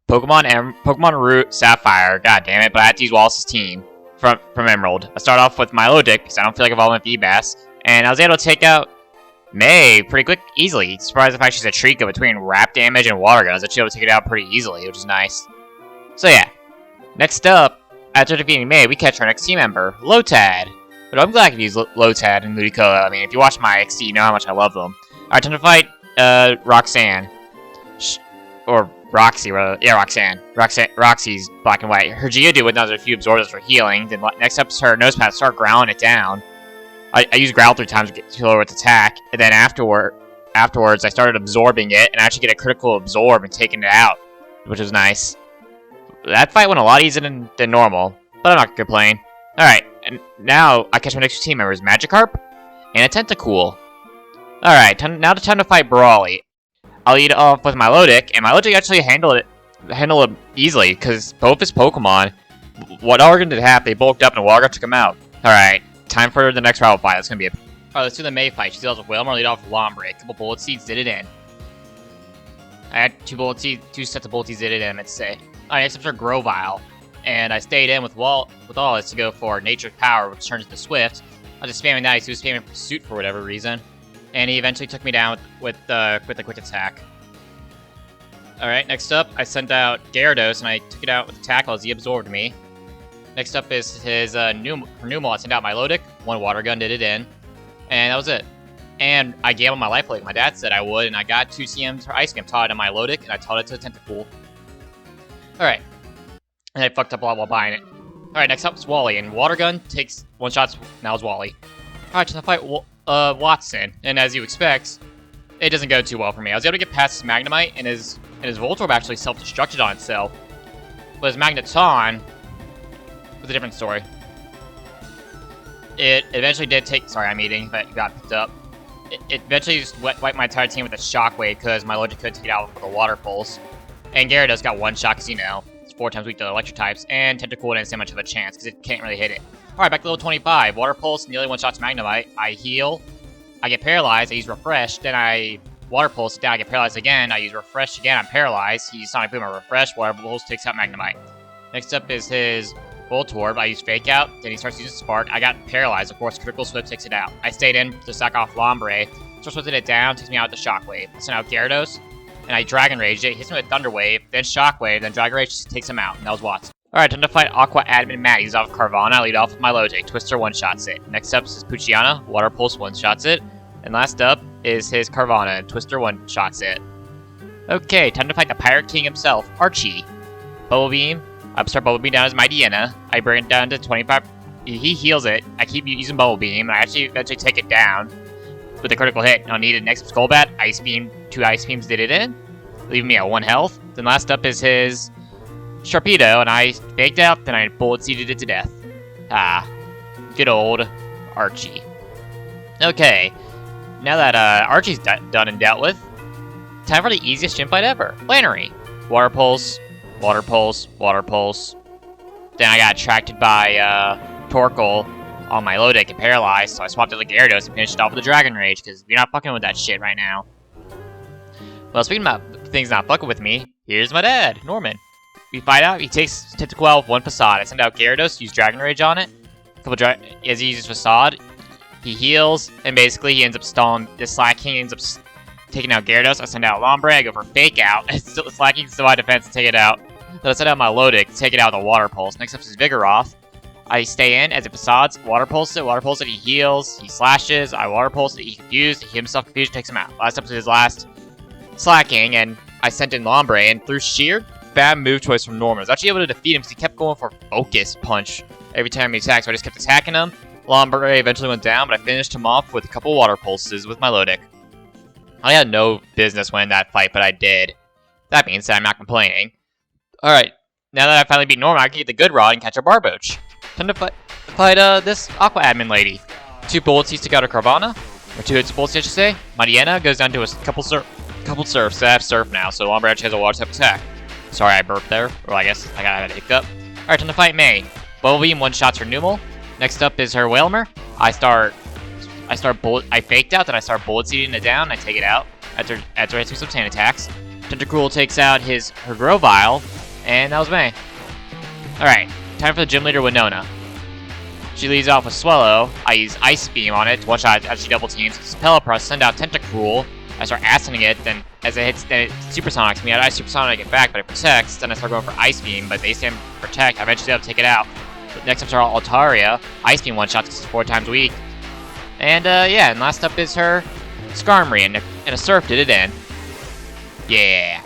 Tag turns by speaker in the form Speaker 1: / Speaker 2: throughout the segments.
Speaker 1: Pokemon Sapphire. God damn it! But I had to use Wallace's team from Emerald. I start off with Milotic because I don't feel like evolving with Feebas, and I was able to take out May pretty quick, easily. Surprised the fact she's a Trico between Wrap damage and Water Gun. I was actually able to take it out pretty easily, which is nice. So yeah, next up, after defeating May, we catch our next team member, Lotad. But I'm glad I could use Lotad and Ludicolo. I mean, if you watch my XD, you know how much I love them. Alright, time to fight Roxanne. Or Roxy, rather. Yeah, Roxanne. Roxy's black and white. Her Geodude with another few absorbers for healing. Then next up is her Nosepath, start growling it down. I used Growl 3 times to lower its attack, and then afterwards I started absorbing it, and actually get a critical absorb and taking it out, which was nice. That fight went a lot easier than normal, but I'm not gonna complain. Alright, and now I catch my next two team members, Magikarp and a Tentacool. Alright, now the time to fight Brawley. I'll lead off with Milotic, and Milotic actually handled it easily, because both his Pokemon, what organ did it have, they bulked up and Water took him out. Alright. Time for the next rival fight. That's gonna be Alright, let's do the May fight. She deals with Wilmer, lead off with Lombre. A couple bullet seeds did it in. I had two sets of bullet seeds did it in, I meant to say. Alright, next up is Grovyle. And I stayed in with Wallace to go for Nature's Power, which turns into Swift. I was just spamming that, he was spamming Pursuit for whatever reason. And he eventually took me down with the Quick Attack. Alright, next up, I sent out Gyarados, and I took it out with Tackle as he absorbed me. Next up is his Numel. I sent out Milotic, one Water Gun, did it in, and that was it. And I gambled my life like my dad said I would, and I got 2 CMs for Ice Beam, taught it to Milotic, and I taught it to Tentacool. Alright. And I fucked up a lot while buying it. Alright, next up is Wally, and Water Gun takes 1 shots, now it's Wally. Alright, so I fight Watson, and as you expect, it doesn't go too well for me. I was able to get past his Magnemite, and his Voltorb actually self-destructed on itself. But his Magneton was a different story. It eventually did take... Sorry, I'm eating, but it got picked up. It eventually just wiped my entire team with a Shockwave, because my Logic couldn't take it out with a Water Pulse. And Gyarados got 1 shot, because, you know, it's 4 times weak to electric types, and Tentacool didn't stand much of a chance, because it can't really hit it. Alright, back to level 25. Water Pulse, nearly 1 shot to Magnemite. I heal. I get paralyzed. I use Refresh. Then I Water Pulse. Then I get paralyzed again. I use Refresh again. I'm paralyzed. He Sonic Boom. I Refresh. Water Pulse takes out Magnemite. Next up is his Voltorb. I use Fake Out. Then he starts using Spark. I got paralyzed. Of course, Critical Swift takes it out. I stayed in to sack off Lombre. Starts swifted it down. Takes me out with the Shockwave. I sent out Gyarados. And I Dragon Rage it. Hits me with Thunder Wave. Then Shockwave. Then Dragon Rage takes him out. And that was Watson. Alright, time to fight Aqua Admin Matt. He's off Carvana. I lead off with my Milotic. Twister 1-shots it. Next up is his Poochyena. Water Pulse 1-shots it. And last up is his Carvana. Twister 1-shots it. Okay, time to fight the Pirate King himself, Archie. Bubble Beam. I start Bubble Beam down as my Diana. I bring it down to 25. He heals it. I keep using Bubble Beam. I actually eventually take it down with a critical hit. I'll need it next Skullbat. Ice Beam. 2 Ice Beams did it in, leaving me at 1 health. Then last up is his Sharpedo, and I faked out, then I bullet seeded it to death. Ah, good old Archie. Okay, now that Archie's done and dealt with, time for the easiest gym fight ever. Flannery. Water Pulse, Water Pulse, Water Pulse. Then I got attracted by Torkoal on my low deck and paralyzed, so I swapped it to Gyarados and finished it off with the Dragon Rage, because we're not fucking with that shit right now. Well, speaking about things not fucking with me, here's my dad, Norman. We fight out, he takes Tentacool out with 1 Facade. I send out Gyarados, use Dragon Rage on it. As he uses Facade, he heals, and basically he ends up stalling. The Slack King ends up taking out Gyarados. I send out Lombre, I go for Fake Out. Slack King's still my defense to take it out. Then I send out my Lodic to take it out with a Water Pulse. Next up is Vigoroth. I stay in as it Facades, Water Pulse it, he heals, he slashes, I Water Pulse it, he confused, he himself confused, takes him out. Last up is his last Slack King, and I sent in Lombre, and through sheer bad move choice from Norman, I was actually able to defeat him because he kept going for Focus Punch every time he attacked, so I just kept attacking him. Lombre eventually went down, but I finished him off with a couple Water Pulses with my Lodic. I had no business winning that fight, but I did. That being said, I'm not complaining. Alright, now that I finally beat Norman, I can get the good rod and catch a Barboach. Time to fight this Aqua Admin lady. 2 bullet seeds to go to Carvana, or 2 hits of bullet seeds, I should say. My Diana goes down to a couple surfs, so I have surf now, so Lombre actually has a water type attack. Sorry, I burped there, or I guess I got a hiccup. Alright, time to fight May. Bubble Beam 1-shots her Numel. Next up is her Wailmer. I faked out, then I start bullet seeding it down, and I take it out after hitting some sand attacks. Tentacool takes out her Grovyle, And that was me. Alright, time for the gym leader, Winona. She leads off with Swallow. I use Ice Beam on it to one-shot as she double teams. Spell Press, send out Tentacool. I start aciding it, then as it hits, then it supersonics me. I supersonic it back, but it protects. Then I start going for Ice Beam, but they stand protect. I eventually have to take it out. But next up is our Altaria. Ice Beam one-shots because it's 4 times weak. And yeah, and last up is her Skarmory, and a Surf did it in. Yeah.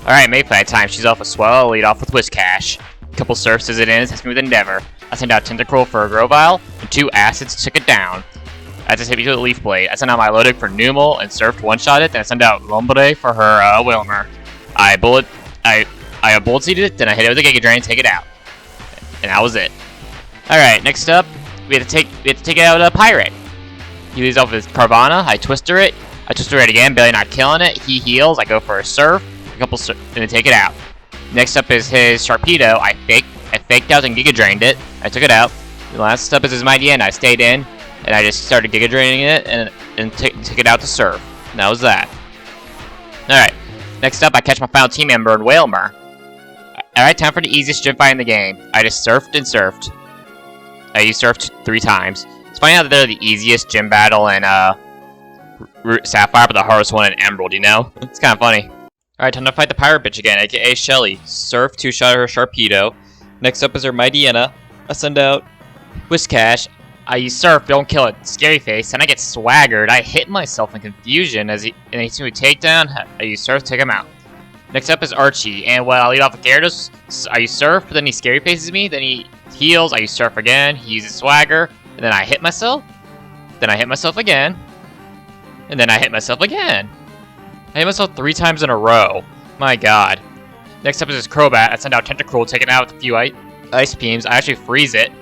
Speaker 1: Alright, Mayfly time. She's off with Swell, lead off with Whiscash. A couple Surfs as it ends, hits me with Endeavor. I send out Tentacruel for a Grovyle, and 2 Acids took it down. As I hit me with a Leaf Blade, I send out my Milotic for Numel and Surf to one-shot it, then I send out Lombre for her Wilmer. I Bullet Seeded it, then I hit it with a Giga Drain, take it out. And that was it. Alright, next up, we have to take out a Pirate. He leads off with Carvana, I Twister it. I Twister it again, barely not killing it. He heals, I go for a Surf, and then take it out. Next up is his Sharpedo. I faked out and Giga Drained it. I took it out. The last up is his Mighty End. I stayed in, and I just started Giga Draining it, and took it out to Surf. And that was that. Alright, next up I catch my final team member in Wailmer. Alright, time for the easiest gym fight in the game. I just surfed and surfed. I used surfed 3 times. It's funny how they're the easiest gym battle in Sapphire, but the hardest one in Emerald, you know? It's kind of funny. Alright, time to fight the Pirate Bitch again, aka Shelly. Surf 2-shot her Sharpedo. Next up is her Mightyena. I send out Whiscash. I use Surf, don't kill it. Scary Face, and I get swaggered. I hit myself in confusion and he hits me with Takedown. I use Surf, take him out. Next up is Archie, and I lead off with Gyarados. I use Surf, but then he Scary Faces me. Then he heals. I use Surf again. He uses Swagger, and then I hit myself. Then I hit myself again. And then I hit myself again. I hit myself 3 times in a row. My god. Next up is his Crobat. I send out Tentacruel, take it out with a few Ice Beams. I actually freeze it.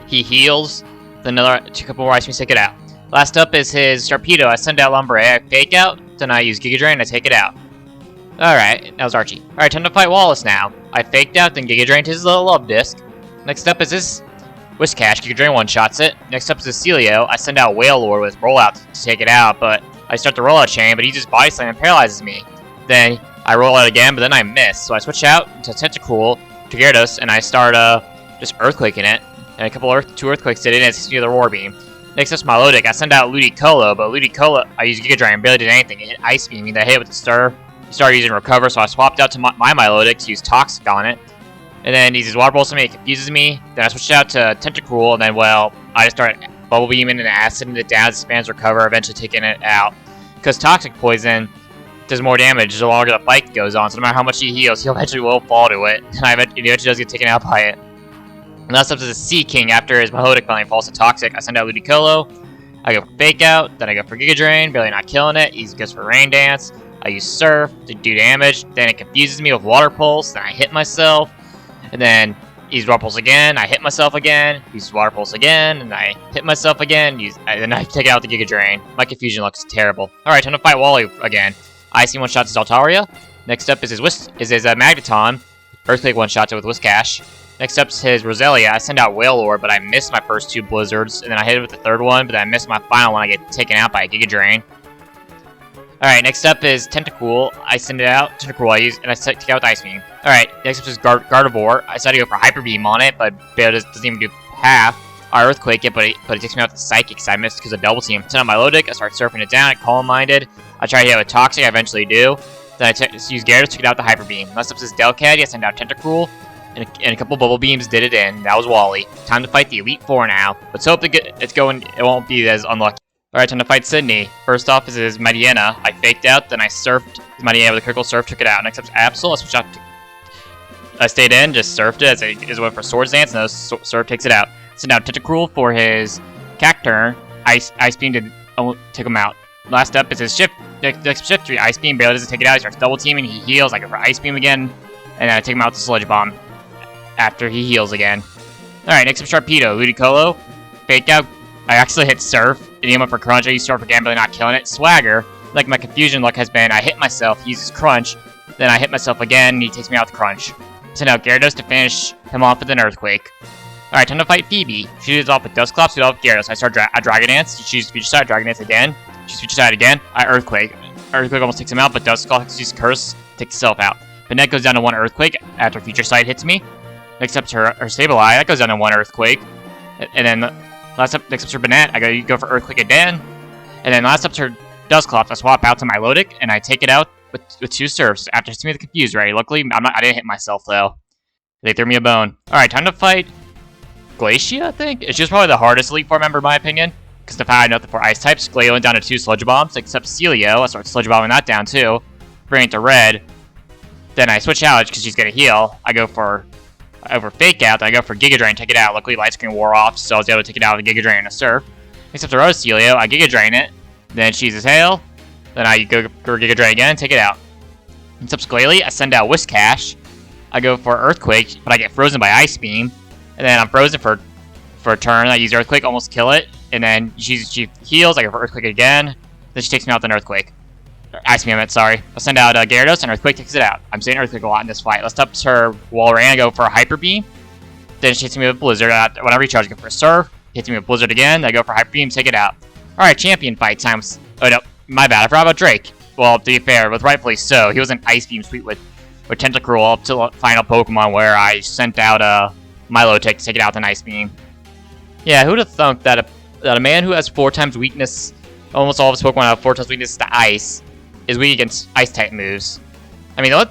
Speaker 1: He heals. Then a couple more Ice Beams, take it out. Last up is his Sharpedo. I send out Lombre. I fake out. Then I use Giga Drain and I take it out. Alright, that was Archie. Alright, time to fight Wallace now. I faked out, then Giga Drained his little Love Disc. Next up is this Whiscash. Giga Drain one-shots it. Next up is this Celio. I send out Wailord with Rollout to take it out, but I start the rollout chain, but he just Body Slam and paralyzes me. Then I roll out again, but then I miss. So I switch out to Tentacool to Gyarados, and I start just Earthquaking it. And a couple 2 Earthquakes did it, and it hits me with a Roar Beam. Next up's Milotic. I send out Ludicolo, but Ludicolo, I used Giga Drain, barely did anything. It hit Ice Beam, and I hit it with the Stir. He started using Recover, so I swapped out to my Milotic to use Toxic on it. And then he uses Water Pulse on me, it confuses me. Then I switched out to Tentacruel, and then, I just started Bubble Beaming and Aciding it down, spams Recover, eventually taking it out. Because Toxic Poison does more damage the longer the fight goes on, so no matter how much he heals, he eventually will fall to it. And he eventually does get taken out by it. And last up is the Sea King. After his Milotic finally falls to Toxic, I send out Ludicolo. I go for Fake Out, then I go for Giga Drain, barely not killing it. He goes for Rain Dance. I use Surf to do damage, then it confuses me with Water Pulse, then I hit myself, and then use Water Pulse again, I hit myself again, use Water Pulse again, and I hit myself again, then I take out the Giga Drain. My confusion looks terrible. Alright, time to fight Wally again. Icy one-shots his Altaria. Next up is his Magneton. Earthquake one-shots it with Whiscash. Next up is his Roselia. I send out Wailord, but I missed my first 2 Blizzards, and then I hit it with the 3rd one, but then I missed my final one, I get taken out by a Giga Drain. Alright, next up is Tentacool. I send it out. Tentacool I use, and I take it out with Ice Beam. Alright, next up is Gardevoir. I decided to go for Hyper Beam on it, but doesn't even do half. I Earthquake it, but it takes me out with Psychic, because I missed because of Double Team. Send out Milotic, I start surfing it down, Calm-Minded. I try to hit it with Toxic, I eventually do. Then I use Gyarados to take it out with the Hyper Beam. Next up is Delcatty. I send out Tentacruel, and a couple Bubble Beams did it in. That was Wally. Time to fight the Elite Four now. Let's hope it won't be as unlucky. Alright, time to fight Sydney. First off is his Mightyena. I faked out, then I surfed his Mightyena with a critical surf, took it out. Next up is Absol. I stayed in, just surfed it as it went for Swords Dance, and surf takes it out. Send out Tentacruel for his Cacturn. Ice Beam to take him out. Last up is his Shift 3. Ice Beam barely doesn't take it out. He starts double teaming, he heals. I go for Ice Beam again, and I take him out with Sludge Bomb after he heals again. Alright, next up Sharpedo. Ludicolo. Fake out. I actually hit Surf. And he went for Crunch. I used Surf again, but not killing it. Swagger. Like my confusion luck has been, I hit myself. He uses Crunch. Then I hit myself again, and he takes me out with Crunch. Send out Gyarados to finish him off with an Earthquake. Alright, time to fight Phoebe. She leads off with Dusclops, leads off with Gyarados. I start a Dragon Dance. She uses Future Side, Dragon Dance again. She uses Future Side again. I Earthquake. Earthquake almost takes him out, but Dusclops uses Curse, takes himself out. Banette goes down to 1 Earthquake after Future Sight hits me. Next up's her Sableye. That goes down to 1 Earthquake. And then next up's her Banette. I go for Earthquake again. And then last up's her Dusclops. I swap out to my Milotic, and I take it out with 2 Surfs after hitting me with the Confuse Ray. Luckily, I didn't hit myself, though. They threw me a bone. Alright, time to fight Glacia, I think? It's just probably the hardest Elite Four member, in my opinion. Because the fact I know the 4 Ice types, Glalie down to 2 Sludge Bombs, except Celio. I start Sludge Bombing that down, too. Bring it to red. Then I switch out because she's going to heal. I go for Fake Out, then I go for Giga Drain, take it out. Luckily, Light Screen wore off, so I was able to take it out with a Giga Drain and a Surf. Except the Roselia, I Giga Drain it. Then she's Hail. Then I go Giga Drain again, take it out. Except Glalie, I send out Whiscash. I go for Earthquake, but I get frozen by Ice Beam. And then I'm frozen for a turn. I use Earthquake, almost kill it. And then she heals, I go for Earthquake again. Then she takes me out with an Earthquake. Ice Beam, sorry. I send out Gyarados, and Earthquake takes it out. I'm saying Earthquake a lot in this fight. Let's up her Walrein, I go for a Hyper Beam. Then she hits me with Blizzard. When I recharge, I go for a Surf. Hits me with Blizzard again. I go for Hyper Beam, take it out. Alright, champion fight times. Oh no, my bad. I forgot about Drake. Well, to be fair, with rightfully so. He was an Ice Beam sweep with Tentacool up to the final Pokemon where I sent out Milotic to take it out with an Ice Beam. Yeah, who'd have thunk that a man who has 4 times weakness, almost all of his Pokemon have 4 times weakness to Ice, is weak against Ice-type moves. I mean, the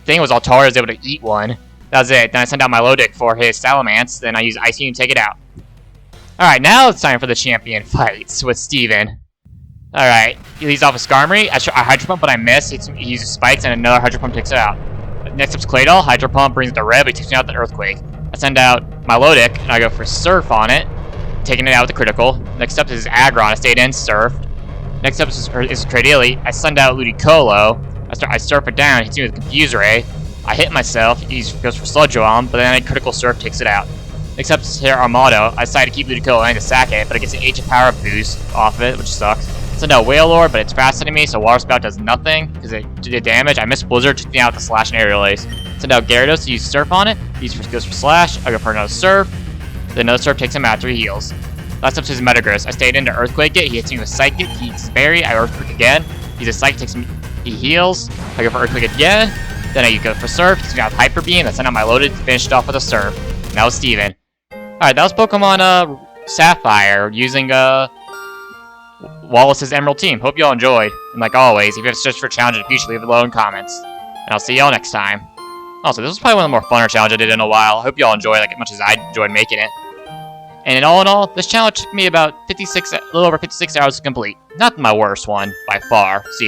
Speaker 1: thing was Altaria was able to eat one. That was it. Then I sent out Milotic for his Salamence. Then I use Ice Beam to take it out. Alright, now it's time for the champion fights with Steven. Alright, he leads off with Skarmory. I Hydro Pump, but I miss. He uses Spikes, and another Hydro Pump takes it out. Next up's Claydol. Hydro Pump brings it to red, but he takes me out with the Earthquake. I send out Milotic, and I go for Surf on it, taking it out with the Critical. Next up is Aggron. I stayed in Surf. Next up is Cradily. I send out Ludicolo. I Surf it down, hits me with Confuse Ray. I hit myself, he goes for Sludge Bomb, but then a Critical Surf takes it out. Next up is here Armado. I decided to keep Ludicolo and to sack it, but it gets an H of Power boost off of it, which sucks. Send out Wailord, but it's faster than me, so Water Spout does nothing because it did damage. I missed Blizzard, took me out with the Slash and Aerial Ace. Send out Gyarados to use Surf on it. He goes for Slash. I go for another Surf. Then another Surf takes him out after he heals. Last up is Metagross. I stayed into Earthquake it. He hits me with Psychic. He eats Berry. I Earthquake again. He's a Psychic, takes me. He heals. I go for Earthquake again. Then I go for Surf. Takes me out with Hyper Beam. I send out my loaded. Finished off with a Surf. And that was Steven. Alright, that was Pokemon Sapphire using Wallace's Emerald team. Hope y'all enjoyed. And like always, if you have suggestions for a challenge in the future, leave it below in comments. And I'll see y'all next time. Also, this was probably one of the more funner challenges I did in a while. I hope y'all enjoyed like as much as I enjoyed making it. And in all, this challenge took me about a little over 56 hours to complete. Not my worst one, by far. See ya.